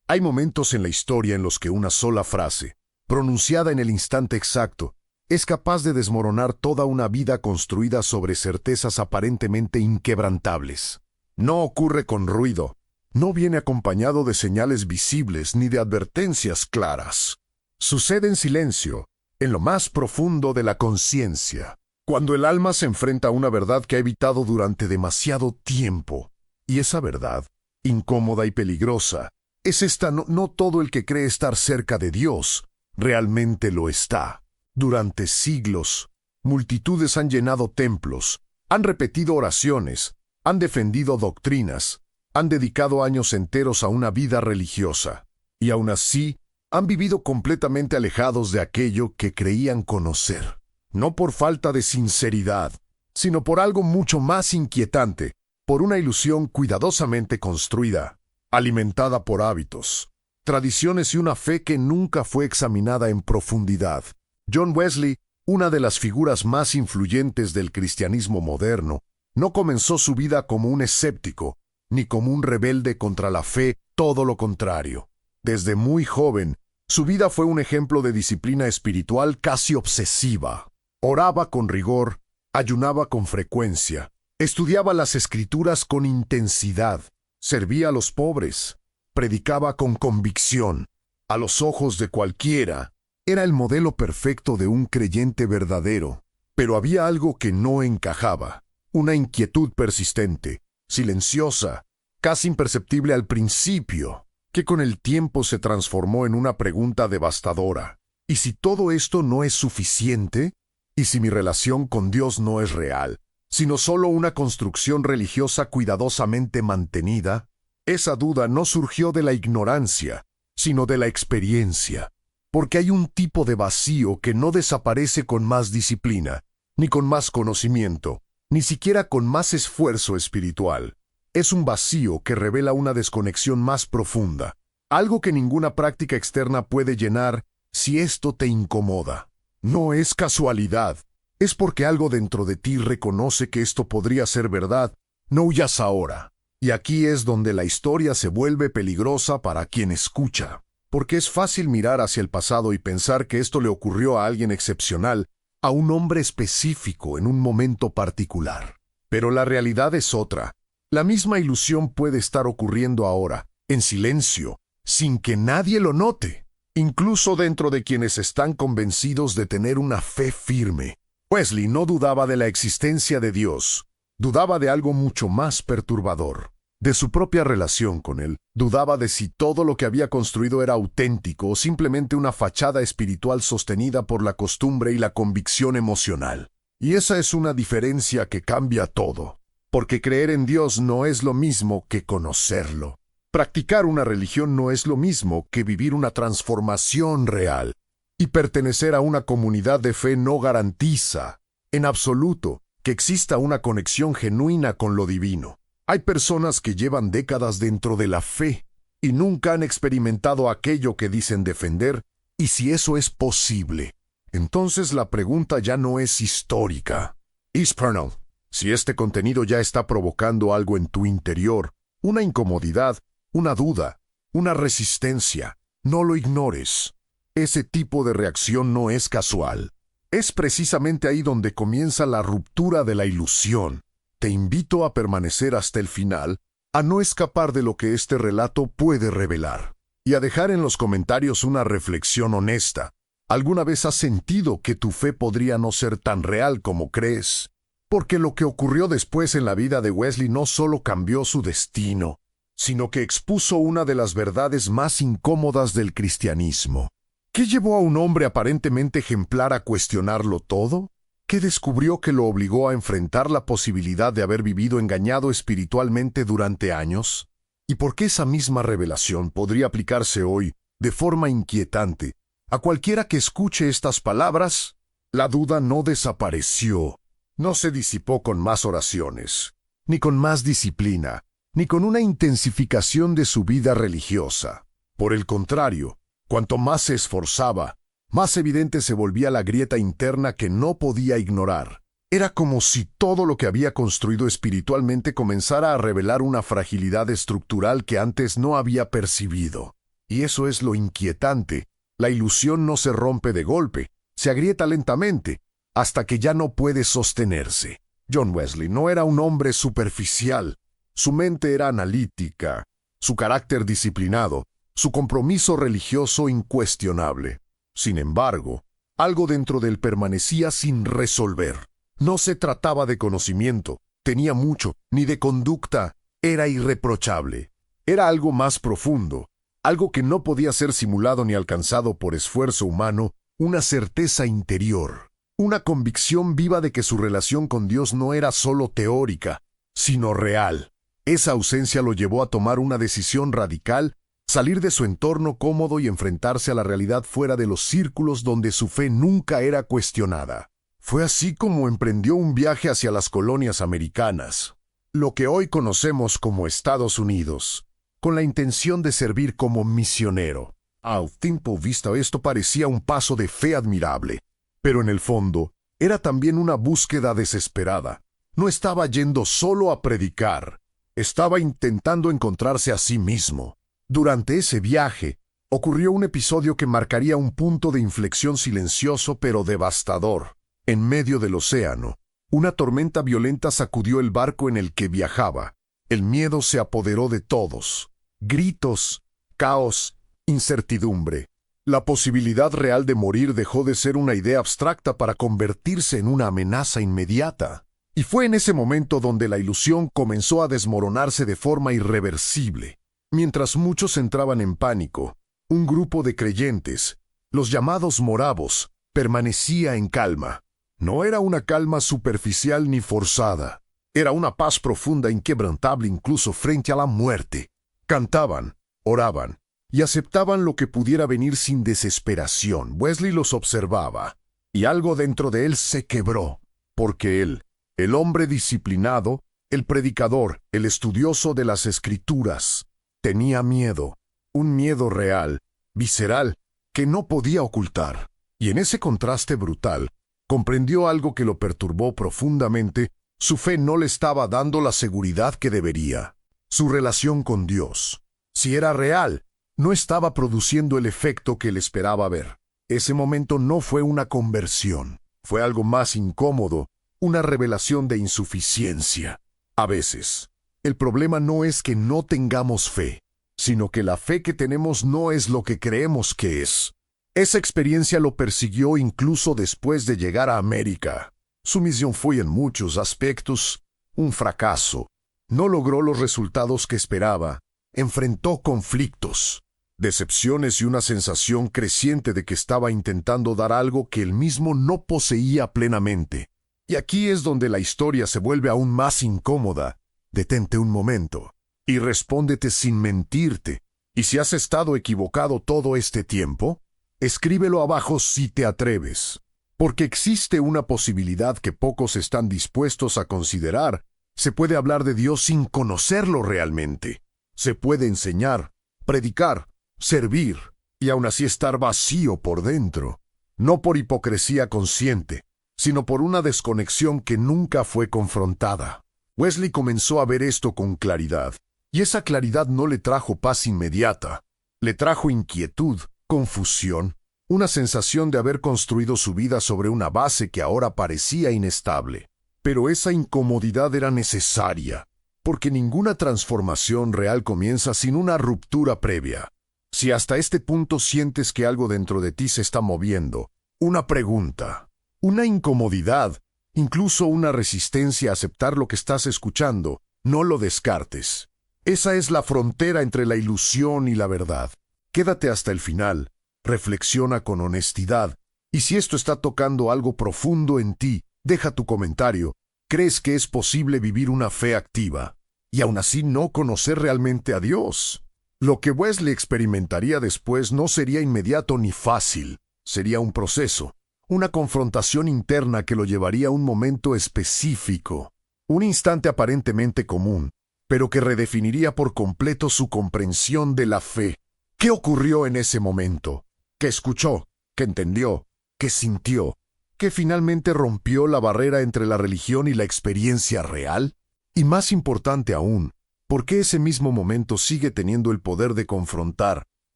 Hay momentos en la historia en los que una sola frase, pronunciada en el instante exacto, es capaz de desmoronar toda una vida construida sobre certezas aparentemente inquebrantables. No ocurre con ruido, no viene acompañado de señales visibles ni de advertencias claras. Sucede en silencio, en lo más profundo de la conciencia, cuando el alma se enfrenta a una verdad que ha evitado durante demasiado tiempo. Y esa verdad, incómoda y peligrosa, es esta: no todo el que cree estar cerca de Dios realmente lo está. Durante siglos, multitudes han llenado templos, han repetido oraciones, han defendido doctrinas, han dedicado años enteros a una vida religiosa, y aún así han vivido completamente alejados de aquello que creían conocer. No por falta de sinceridad, sino por algo mucho más inquietante, por una ilusión cuidadosamente construida, alimentada por hábitos, tradiciones y una fe que nunca fue examinada en profundidad. John Wesley, una de las figuras más influyentes del cristianismo moderno, no comenzó su vida como un escéptico, ni como un rebelde contra la fe, todo lo contrario. Desde muy joven, su vida fue un ejemplo de disciplina espiritual casi obsesiva. Oraba con rigor, ayunaba con frecuencia, estudiaba las Escrituras con intensidad, servía a los pobres, predicaba con convicción. A los ojos de cualquiera, era el modelo perfecto de un creyente verdadero. Pero había algo que no encajaba, una inquietud persistente, silenciosa, casi imperceptible al principio, que con el tiempo se transformó en una pregunta devastadora. ¿Y si todo esto no es suficiente? ¿Y si mi relación con Dios no es real, sino solo una construcción religiosa cuidadosamente mantenida? Esa duda no surgió de la ignorancia, sino de la experiencia, porque hay un tipo de vacío que no desaparece con más disciplina, ni con más conocimiento, ni siquiera con más esfuerzo espiritual. Es un vacío que revela una desconexión más profunda, algo que ninguna práctica externa puede llenar si esto te incomoda. No es casualidad, es porque algo dentro de ti reconoce que esto podría ser verdad. No huyas ahora. Y aquí es donde la historia se vuelve peligrosa para quien escucha, porque es fácil mirar hacia el pasado y pensar que esto le ocurrió a alguien excepcional, a un hombre específico en un momento particular. Pero la realidad es otra. La misma ilusión puede estar ocurriendo ahora, en silencio, sin que nadie lo note, incluso dentro de quienes están convencidos de tener una fe firme. Wesley no dudaba de la existencia de Dios, dudaba de algo mucho más perturbador, de su propia relación con Él. Dudaba de si todo lo que había construido era auténtico o simplemente una fachada espiritual sostenida por la costumbre y la convicción emocional. Y esa es una diferencia que cambia todo, porque creer en Dios no es lo mismo que conocerlo. Practicar una religión no es lo mismo que vivir una transformación real. Y pertenecer a una comunidad de fe no garantiza, en absoluto, que exista una conexión genuina con lo divino. Hay personas que llevan décadas dentro de la fe y nunca han experimentado aquello que dicen defender, y si eso es posible, entonces la pregunta ya no es histórica. Es personal. Si este contenido ya está provocando algo en tu interior, una incomodidad, una duda, una resistencia, no lo ignores. Ese tipo de reacción no es casual. Es precisamente ahí donde comienza la ruptura de la ilusión. Te invito a permanecer hasta el final, a no escapar de lo que este relato puede revelar, y a dejar en los comentarios una reflexión honesta. ¿Alguna vez has sentido que tu fe podría no ser tan real como crees? Porque lo que ocurrió después en la vida de Wesley no solo cambió su destino, sino que expuso una de las verdades más incómodas del cristianismo. ¿Qué llevó a un hombre aparentemente ejemplar a cuestionarlo todo? ¿Qué descubrió que lo obligó a enfrentar la posibilidad de haber vivido engañado espiritualmente durante años? ¿Y por qué esa misma revelación podría aplicarse hoy, de forma inquietante, a cualquiera que escuche estas palabras? La duda no desapareció, no se disipó con más oraciones, ni con más disciplina, ni con una intensificación de su vida religiosa. Por el contrario, cuanto más se esforzaba, más evidente se volvía la grieta interna que no podía ignorar. Era como si todo lo que había construido espiritualmente comenzara a revelar una fragilidad estructural que antes no había percibido. Y eso es lo inquietante. La ilusión no se rompe de golpe, se agrieta lentamente, hasta que ya no puede sostenerse. John Wesley no era un hombre superficial. Su mente era analítica, su carácter disciplinado, su compromiso religioso incuestionable. Sin embargo, algo dentro de él permanecía sin resolver. No se trataba de conocimiento, tenía mucho, ni de conducta, era irreprochable. Era algo más profundo, algo que no podía ser simulado ni alcanzado por esfuerzo humano, una certeza interior, una convicción viva de que su relación con Dios no era solo teórica, sino real. Esa ausencia lo llevó a tomar una decisión radical, salir de su entorno cómodo y enfrentarse a la realidad fuera de los círculos donde su fe nunca era cuestionada. Fue así como emprendió un viaje hacia las colonias americanas, lo que hoy conocemos como Estados Unidos, con la intención de servir como misionero. Al tiempo visto esto parecía un paso de fe admirable, pero en el fondo era también una búsqueda desesperada. No estaba yendo solo a predicar, estaba intentando encontrarse a sí mismo. Durante ese viaje, ocurrió un episodio que marcaría un punto de inflexión silencioso pero devastador. En medio del océano, una tormenta violenta sacudió el barco en el que viajaba. El miedo se apoderó de todos. Gritos, caos, incertidumbre. La posibilidad real de morir dejó de ser una idea abstracta para convertirse en una amenaza inmediata. Y fue en ese momento donde la ilusión comenzó a desmoronarse de forma irreversible. Mientras muchos entraban en pánico, un grupo de creyentes, los llamados moravos, permanecía en calma. No era una calma superficial ni forzada. Era una paz profunda, inquebrantable incluso frente a la muerte. Cantaban, oraban y aceptaban lo que pudiera venir sin desesperación. Wesley los observaba, y algo dentro de él se quebró, porque él, el hombre disciplinado, el predicador, el estudioso de las Escrituras, tenía miedo, un miedo real, visceral, que no podía ocultar. Y en ese contraste brutal, comprendió algo que lo perturbó profundamente. Su fe no le estaba dando la seguridad que debería. Su relación con Dios, si era real, no estaba produciendo el efecto que él esperaba ver. Ese momento no fue una conversión, fue algo más incómodo, una revelación de insuficiencia. A veces, el problema no es que no tengamos fe, sino que la fe que tenemos no es lo que creemos que es. Esa experiencia lo persiguió incluso después de llegar a América. Su misión fue en muchos aspectos un fracaso. No logró los resultados que esperaba. Enfrentó conflictos, decepciones y una sensación creciente de que estaba intentando dar algo que él mismo no poseía plenamente. Y aquí es donde la historia se vuelve aún más incómoda. Detente un momento y respóndete sin mentirte. ¿Y si has estado equivocado todo este tiempo? Escríbelo abajo si te atreves, porque existe una posibilidad que pocos están dispuestos a considerar. Se puede hablar de Dios sin conocerlo realmente. Se puede enseñar, predicar, servir, y aún así estar vacío por dentro, no por hipocresía consciente, sino por una desconexión que nunca fue confrontada. Wesley comenzó a ver esto con claridad, y esa claridad no le trajo paz inmediata, le trajo inquietud, confusión, una sensación de haber construido su vida sobre una base que ahora parecía inestable. Pero esa incomodidad era necesaria, porque ninguna transformación real comienza sin una ruptura previa. Si hasta este punto sientes que algo dentro de ti se está moviendo, una pregunta, una incomodidad, incluso una resistencia a aceptar lo que estás escuchando, no lo descartes. Esa es la frontera entre la ilusión y la verdad. Quédate hasta el final, reflexiona con honestidad, y si esto está tocando algo profundo en ti, deja tu comentario. ¿Crees que es posible vivir una fe activa y aún así no conocer realmente a Dios? Lo que Wesley experimentaría después no sería inmediato ni fácil. Sería un proceso, una confrontación interna que lo llevaría a un momento específico, un instante aparentemente común, pero que redefiniría por completo su comprensión de la fe. ¿Qué ocurrió en ese momento? ¿Qué escuchó? ¿Qué entendió? ¿Qué sintió? ¿Que finalmente rompió la barrera entre la religión y la experiencia real? Y más importante aún, ¿por qué ese mismo momento sigue teniendo el poder de confrontar,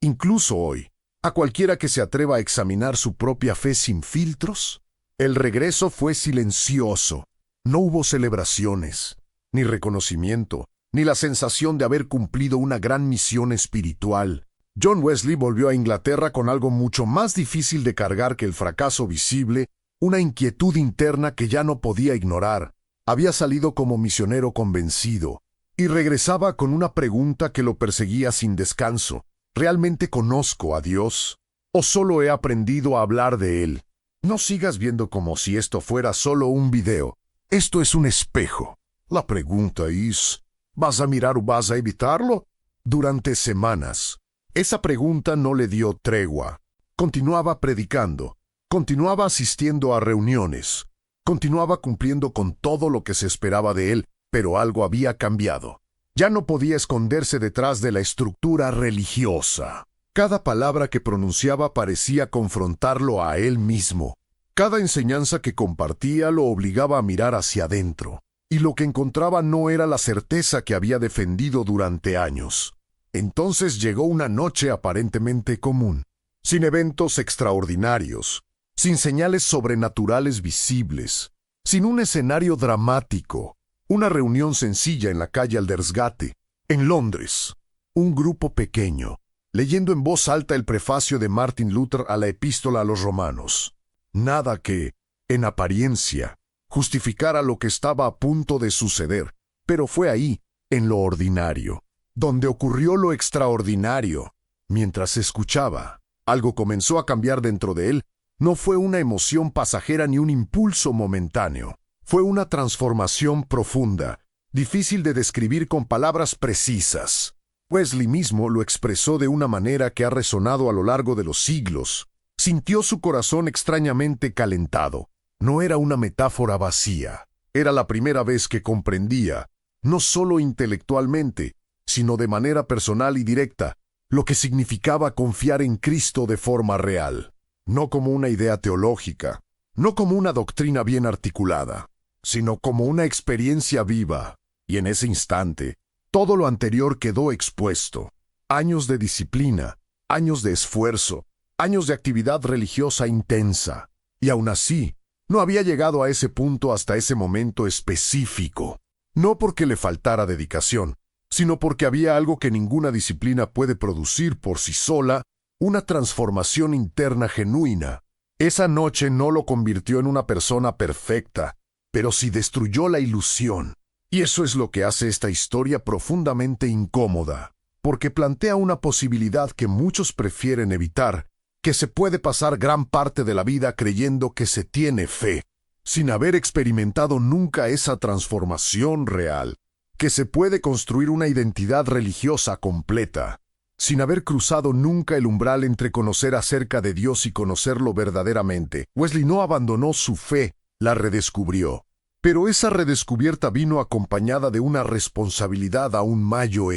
incluso hoy, a cualquiera que se atreva a examinar su propia fe sin filtros. El regreso fue silencioso. No hubo celebraciones, ni reconocimiento, ni la sensación de haber cumplido una gran misión espiritual. John Wesley volvió a Inglaterra con algo mucho más difícil de cargar que el fracaso visible, una inquietud interna que ya no podía ignorar. Había salido como misionero convencido, y regresaba con una pregunta que lo perseguía sin descanso. ¿Realmente conozco a Dios? ¿O solo he aprendido a hablar de Él? No sigas viendo como si esto fuera solo un video. Esto es un espejo. La pregunta es, ¿vas a mirar o vas a evitarlo? Durante semanas, esa pregunta no le dio tregua. Continuaba predicando, continuaba asistiendo a reuniones, continuaba cumpliendo con todo lo que se esperaba de él, pero algo había cambiado. Ya no podía esconderse detrás de la estructura religiosa. Cada palabra que pronunciaba parecía confrontarlo a él mismo. Cada enseñanza que compartía lo obligaba a mirar hacia adentro, y lo que encontraba no era la certeza que había defendido durante años. Entonces llegó una noche aparentemente común, sin eventos extraordinarios, sin señales sobrenaturales visibles, sin un escenario dramático. Una reunión sencilla en la calle Aldersgate, en Londres. Un grupo pequeño, leyendo en voz alta el prefacio de Martin Luther a la Epístola a los Romanos. Nada que, en apariencia, justificara lo que estaba a punto de suceder, pero fue ahí, en lo ordinario, donde ocurrió lo extraordinario. Mientras escuchaba, algo comenzó a cambiar dentro de él. No fue una emoción pasajera ni un impulso momentáneo. Fue una transformación profunda, difícil de describir con palabras precisas. Wesley mismo lo expresó de una manera que ha resonado a lo largo de los siglos. Sintió su corazón extrañamente calentado. No era una metáfora vacía. Era la primera vez que comprendía, no solo intelectualmente, sino de manera personal y directa, lo que significaba confiar en Cristo de forma real. No como una idea teológica, no como una doctrina bien articulada, sino como una experiencia viva. Y en ese instante, todo lo anterior quedó expuesto. Años de disciplina, años de esfuerzo, años de actividad religiosa intensa. Y aún así, no había llegado a ese punto hasta ese momento específico. No porque le faltara dedicación, sino porque había algo que ninguna disciplina puede producir por sí sola, una transformación interna genuina. Esa noche no lo convirtió en una persona perfecta, pero sí destruyó la ilusión. Y eso es lo que hace esta historia profundamente incómoda, porque plantea una posibilidad que muchos prefieren evitar, que se puede pasar gran parte de la vida creyendo que se tiene fe, sin haber experimentado nunca esa transformación real, que se puede construir una identidad religiosa completa, sin haber cruzado nunca el umbral entre conocer acerca de Dios y conocerlo verdaderamente. Wesley no abandonó su fe, la redescubrió. Pero esa redescubierta vino acompañada de una responsabilidad aún mayor,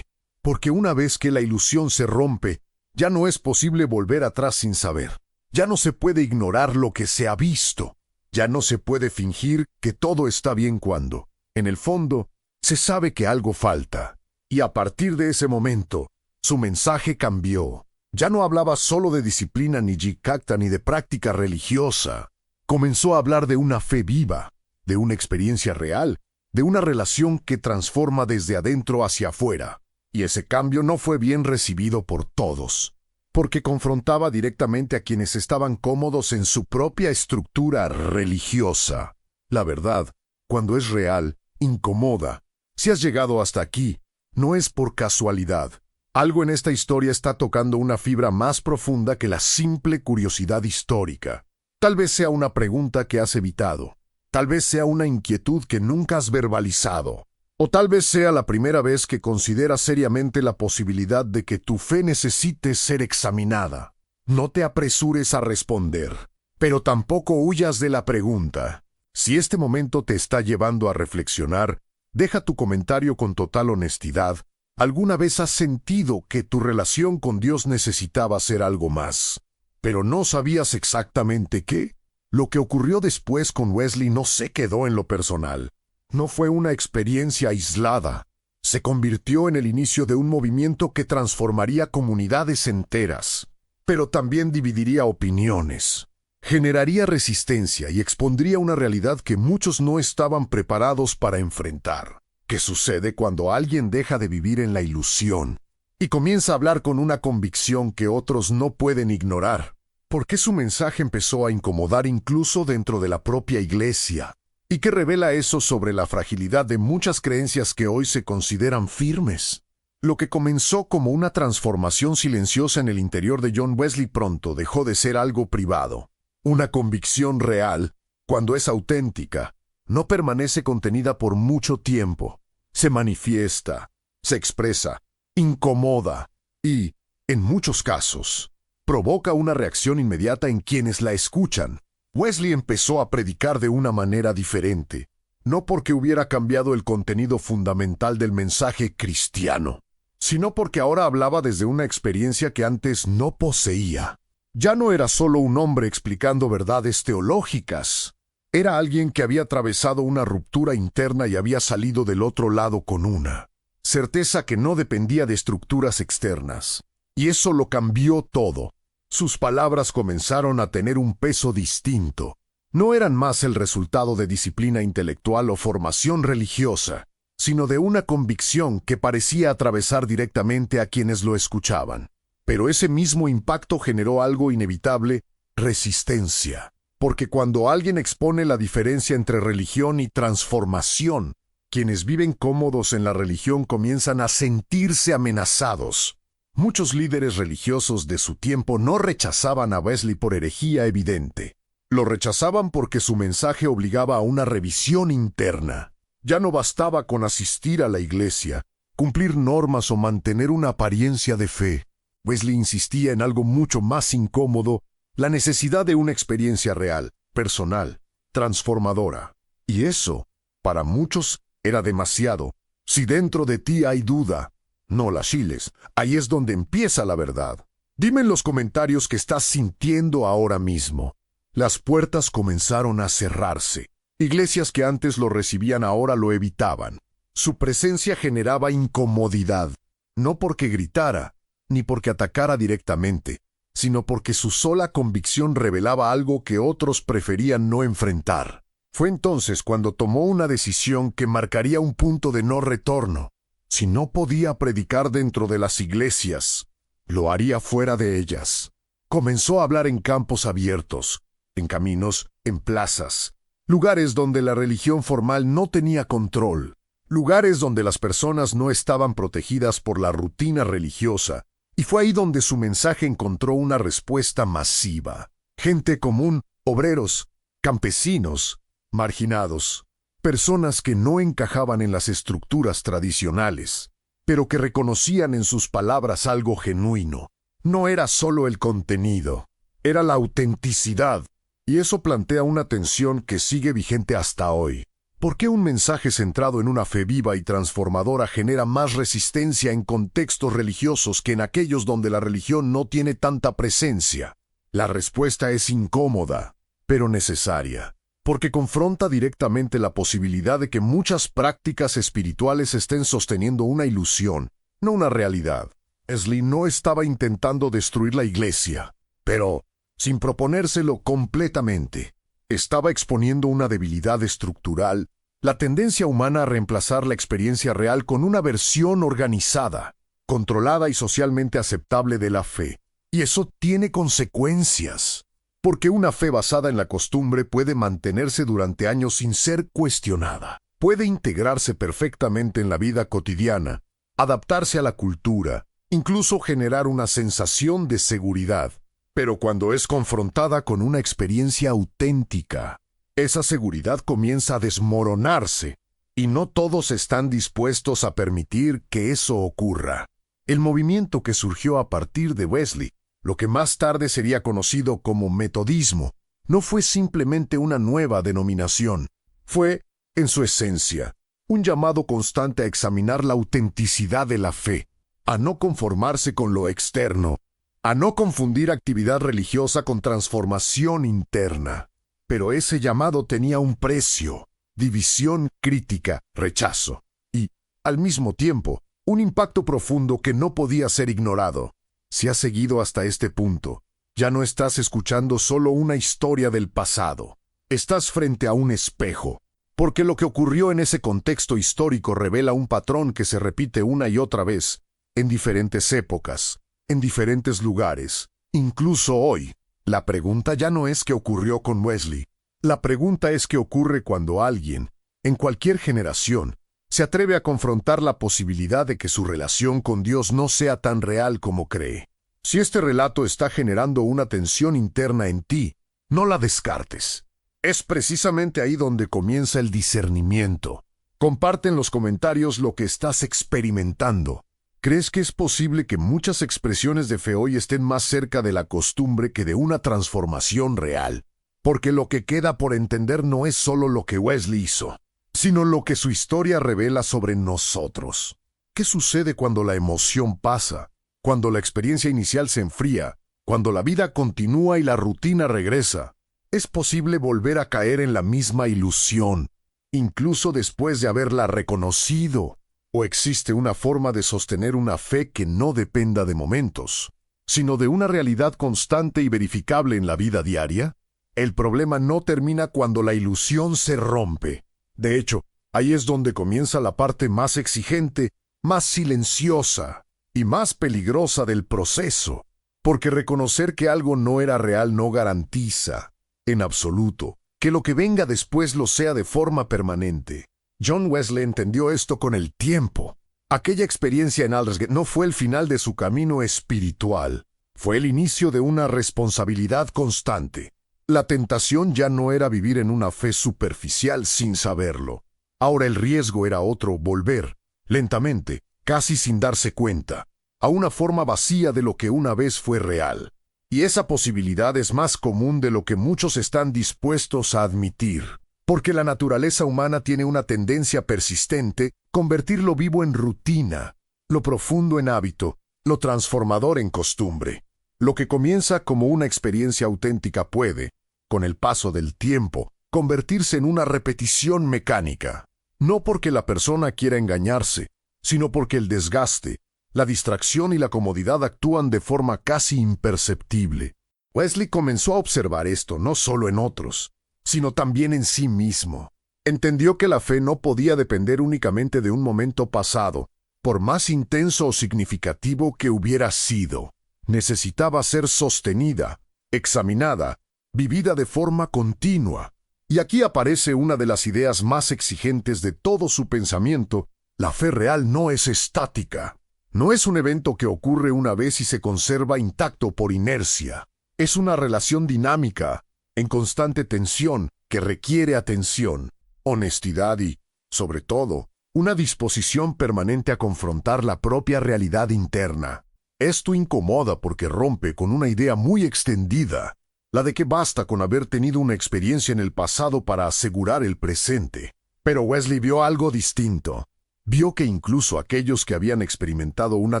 porque una vez que la ilusión se rompe, ya no es posible volver atrás sin saber. Ya no se puede ignorar lo que se ha visto. Ya no se puede fingir que todo está bien cuando, en el fondo, se sabe que algo falta. Y a partir de ese momento, su mensaje cambió. Ya no hablaba solo de disciplina ni jicacta ni de práctica religiosa. Comenzó a hablar de una fe viva, de una experiencia real, de una relación que transforma desde adentro hacia afuera. Y ese cambio no fue bien recibido por todos, porque confrontaba directamente a quienes estaban cómodos en su propia estructura religiosa. La verdad, cuando es real, incomoda. Si has llegado hasta aquí, no es por casualidad. Algo en esta historia está tocando una fibra más profunda que la simple curiosidad histórica. Tal vez sea una pregunta que has evitado. Tal vez sea una inquietud que nunca has verbalizado. O tal vez sea la primera vez que consideras seriamente la posibilidad de que tu fe necesite ser examinada. No te apresures a responder, pero tampoco huyas de la pregunta. Si este momento te está llevando a reflexionar, deja tu comentario con total honestidad. ¿Alguna vez has sentido que tu relación con Dios necesitaba ser algo más, pero no sabías exactamente qué? Lo que ocurrió después con Wesley no se quedó en lo personal. No fue una experiencia aislada. Se convirtió en el inicio de un movimiento que transformaría comunidades enteras, pero también dividiría opiniones. Generaría resistencia y expondría una realidad que muchos no estaban preparados para enfrentar. ¿Qué sucede cuando alguien deja de vivir en la ilusión y comienza a hablar con una convicción que otros no pueden ignorar? ¿Por qué su mensaje empezó a incomodar incluso dentro de la propia iglesia? ¿Y qué revela eso sobre la fragilidad de muchas creencias que hoy se consideran firmes? Lo que comenzó como una transformación silenciosa en el interior de John Wesley pronto dejó de ser algo privado. Una convicción real, cuando es auténtica, no permanece contenida por mucho tiempo. Se manifiesta, se expresa, incomoda y, en muchos casos, provoca una reacción inmediata en quienes la escuchan. Wesley empezó a predicar de una manera diferente, no porque hubiera cambiado el contenido fundamental del mensaje cristiano, sino porque ahora hablaba desde una experiencia que antes no poseía. Ya no era solo un hombre explicando verdades teológicas. Era alguien que había atravesado una ruptura interna y había salido del otro lado con una certeza que no dependía de estructuras externas. Y eso lo cambió todo. Sus palabras comenzaron a tener un peso distinto. No eran más el resultado de disciplina intelectual o formación religiosa, sino de una convicción que parecía atravesar directamente a quienes lo escuchaban. Pero ese mismo impacto generó algo inevitable: resistencia. Porque cuando alguien expone la diferencia entre religión y transformación, quienes viven cómodos en la religión comienzan a sentirse amenazados. Muchos líderes religiosos de su tiempo no rechazaban a Wesley por herejía evidente. Lo rechazaban porque su mensaje obligaba a una revisión interna. Ya no bastaba con asistir a la iglesia, cumplir normas o mantener una apariencia de fe. Wesley insistía en algo mucho más incómodo: la necesidad de una experiencia real, personal, transformadora. Y eso, para muchos, era demasiado. Si dentro de ti hay duda, no la chiles. Ahí es donde empieza la verdad. Dime en los comentarios qué estás sintiendo ahora mismo. Las puertas comenzaron a cerrarse. Iglesias que antes lo recibían ahora lo evitaban. Su presencia generaba incomodidad, no porque gritara, ni porque atacara directamente, sino porque su sola convicción revelaba algo que otros preferían no enfrentar. Fue entonces cuando tomó una decisión que marcaría un punto de no retorno. Si no podía predicar dentro de las iglesias, lo haría fuera de ellas. Comenzó a hablar en campos abiertos, en caminos, en plazas, lugares donde la religión formal no tenía control, lugares donde las personas no estaban protegidas por la rutina religiosa, y fue ahí donde su mensaje encontró una respuesta masiva. Gente común, obreros, campesinos, marginados, personas que no encajaban en las estructuras tradicionales, pero que reconocían en sus palabras algo genuino. No era solo el contenido, era la autenticidad. Y eso plantea una tensión que sigue vigente hasta hoy. ¿Por qué un mensaje centrado en una fe viva y transformadora genera más resistencia en contextos religiosos que en aquellos donde la religión no tiene tanta presencia? La respuesta es incómoda, pero necesaria, porque confronta directamente la posibilidad de que muchas prácticas espirituales estén sosteniendo una ilusión, no una realidad. Wesley no estaba intentando destruir la iglesia, pero sin proponérselo completamente. Estaba exponiendo una debilidad estructural, la tendencia humana a reemplazar la experiencia real con una versión organizada, controlada y socialmente aceptable de la fe. Y eso tiene consecuencias, porque una fe basada en la costumbre puede mantenerse durante años sin ser cuestionada. Puede integrarse perfectamente en la vida cotidiana, adaptarse a la cultura, incluso generar una sensación de seguridad. Pero cuando es confrontada con una experiencia auténtica, esa seguridad comienza a desmoronarse, y no todos están dispuestos a permitir que eso ocurra. El movimiento que surgió a partir de Wesley, lo que más tarde sería conocido como metodismo, no fue simplemente una nueva denominación. Fue, en su esencia, un llamado constante a examinar la autenticidad de la fe, a no conformarse con lo externo, a no confundir actividad religiosa con transformación interna. Pero ese llamado tenía un precio: división, crítica, rechazo. Y al mismo tiempo, un impacto profundo que no podía ser ignorado. Si has seguido hasta este punto, ya no estás escuchando solo una historia del pasado. Estás frente a un espejo, porque lo que ocurrió en ese contexto histórico revela un patrón que se repite una y otra vez, en diferentes épocas, en diferentes lugares, incluso hoy. La pregunta ya no es qué ocurrió con Wesley. La pregunta es qué ocurre cuando alguien, en cualquier generación, se atreve a confrontar la posibilidad de que su relación con Dios no sea tan real como cree. Si este relato está generando una tensión interna en ti, no la descartes. Es precisamente ahí donde comienza el discernimiento. Comparte en los comentarios lo que estás experimentando. ¿Crees que es posible que muchas expresiones de fe hoy estén más cerca de la costumbre que de una transformación real? Porque lo que queda por entender no es solo lo que Wesley hizo, sino lo que su historia revela sobre nosotros. ¿Qué sucede cuando la emoción pasa? Cuando la experiencia inicial se enfría, cuando la vida continúa y la rutina regresa. Es posible volver a caer en la misma ilusión, incluso después de haberla reconocido. ¿O existe una forma de sostener una fe que no dependa de momentos, sino de una realidad constante y verificable en la vida diaria? El problema no termina cuando la ilusión se rompe. De hecho, ahí es donde comienza la parte más exigente, más silenciosa y más peligrosa del proceso, porque reconocer que algo no era real no garantiza, en absoluto, que lo que venga después lo sea de forma permanente. John Wesley entendió esto con el tiempo. Aquella experiencia en Aldersgate no fue el final de su camino espiritual, fue el inicio de una responsabilidad constante. La tentación ya no era vivir en una fe superficial sin saberlo. Ahora el riesgo era otro: volver, lentamente, casi sin darse cuenta, a una forma vacía de lo que una vez fue real. Y esa posibilidad es más común de lo que muchos están dispuestos a admitir. Porque la naturaleza humana tiene una tendencia persistente: convertir lo vivo en rutina, lo profundo en hábito, lo transformador en costumbre. Lo que comienza como una experiencia auténtica puede, con el paso del tiempo, convertirse en una repetición mecánica. No porque la persona quiera engañarse, sino porque el desgaste, la distracción y la comodidad actúan de forma casi imperceptible. Wesley comenzó a observar esto no solo en otros, sino también en sí mismo. Entendió que la fe no podía depender únicamente de un momento pasado, por más intenso o significativo que hubiera sido. Necesitaba ser sostenida, examinada, vivida de forma continua. Y aquí aparece una de las ideas más exigentes de todo su pensamiento: la fe real no es estática. No es un evento que ocurre una vez y se conserva intacto por inercia. Es una relación dinámica, en constante tensión, que requiere atención, honestidad y, sobre todo, una disposición permanente a confrontar la propia realidad interna. Esto incomoda porque rompe con una idea muy extendida, la de que basta con haber tenido una experiencia en el pasado para asegurar el presente. Pero Wesley vio algo distinto. Vio que incluso aquellos que habían experimentado una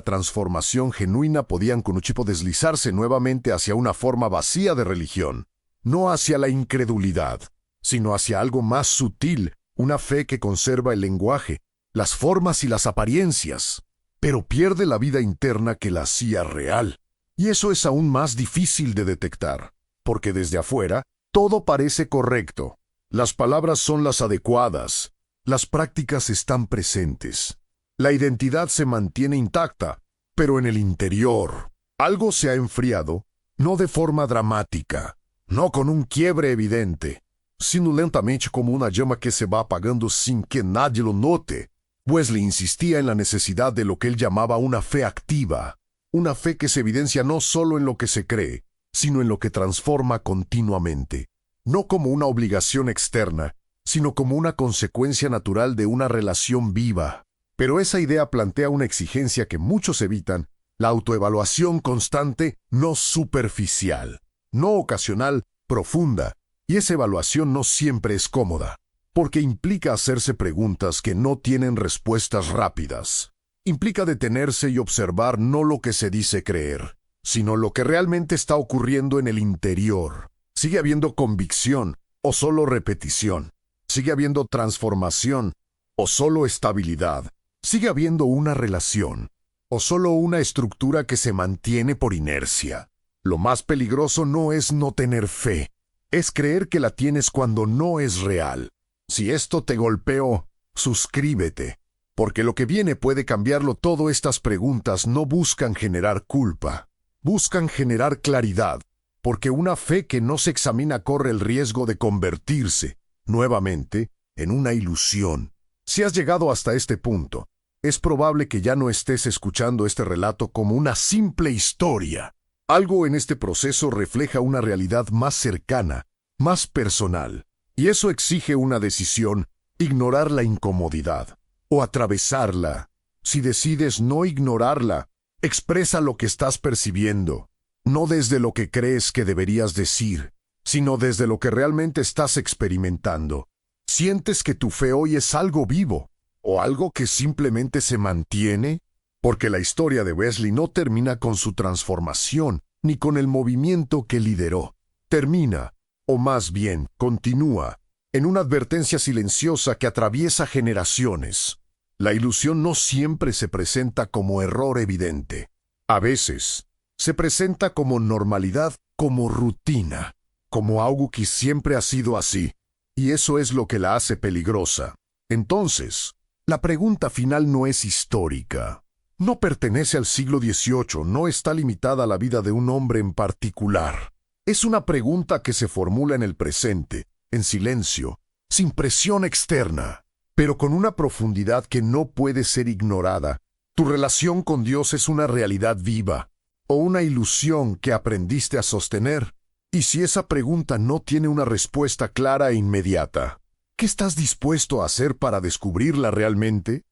transformación genuina podían con un chipo deslizarse nuevamente hacia una forma vacía de religión. No hacia la incredulidad, sino hacia algo más sutil, una fe que conserva el lenguaje, las formas y las apariencias, pero pierde la vida interna que la hacía real. Y eso es aún más difícil de detectar, porque desde afuera todo parece correcto. Las palabras son las adecuadas, las prácticas están presentes, la identidad se mantiene intacta, pero en el interior algo se ha enfriado, no de forma dramática, no con un quiebre evidente, sino lentamente como una llama que se va apagando sin que nadie lo note. Wesley insistía en la necesidad de lo que él llamaba una fe activa, una fe que se evidencia no solo en lo que se cree, sino en lo que transforma continuamente, no como una obligación externa, sino como una consecuencia natural de una relación viva. Pero esa idea plantea una exigencia que muchos evitan: la autoevaluación constante, no superficial, no ocasional, profunda. Y esa evaluación no siempre es cómoda, porque implica hacerse preguntas que no tienen respuestas rápidas. Implica detenerse y observar no lo que se dice creer, sino lo que realmente está ocurriendo en el interior. ¿Sigue habiendo convicción o solo repetición? ¿Sigue habiendo transformación o solo estabilidad? ¿Sigue habiendo una relación o solo una estructura que se mantiene por inercia? Lo más peligroso no es no tener fe, es creer que la tienes cuando no es real. Si esto te golpeó, suscríbete, porque lo que viene puede cambiarlo todo. Estas preguntas no buscan generar culpa, buscan generar claridad, porque una fe que no se examina corre el riesgo de convertirse, nuevamente, en una ilusión. Si has llegado hasta este punto, es probable que ya no estés escuchando este relato como una simple historia. Algo en este proceso refleja una realidad más cercana, más personal, y eso exige una decisión: ignorar la incomodidad o atravesarla. Si decides no ignorarla, expresa lo que estás percibiendo, no desde lo que crees que deberías decir, sino desde lo que realmente estás experimentando. ¿Sientes que tu fe hoy es algo vivo o algo que simplemente se mantiene? Porque la historia de Wesley no termina con su transformación ni con el movimiento que lideró. Termina, o más bien continúa, en una advertencia silenciosa que atraviesa generaciones. La ilusión no siempre se presenta como error evidente. A veces, se presenta como normalidad, como rutina, como algo que siempre ha sido así. Y eso es lo que la hace peligrosa. Entonces, la pregunta final no es histórica. No pertenece al siglo XVIII, no está limitada a la vida de un hombre en particular. Es una pregunta que se formula en el presente, en silencio, sin presión externa, pero con una profundidad que no puede ser ignorada. ¿Tu relación con Dios es una realidad viva o una ilusión que aprendiste a sostener? Y si esa pregunta no tiene una respuesta clara e inmediata, ¿qué estás dispuesto a hacer para descubrirla realmente?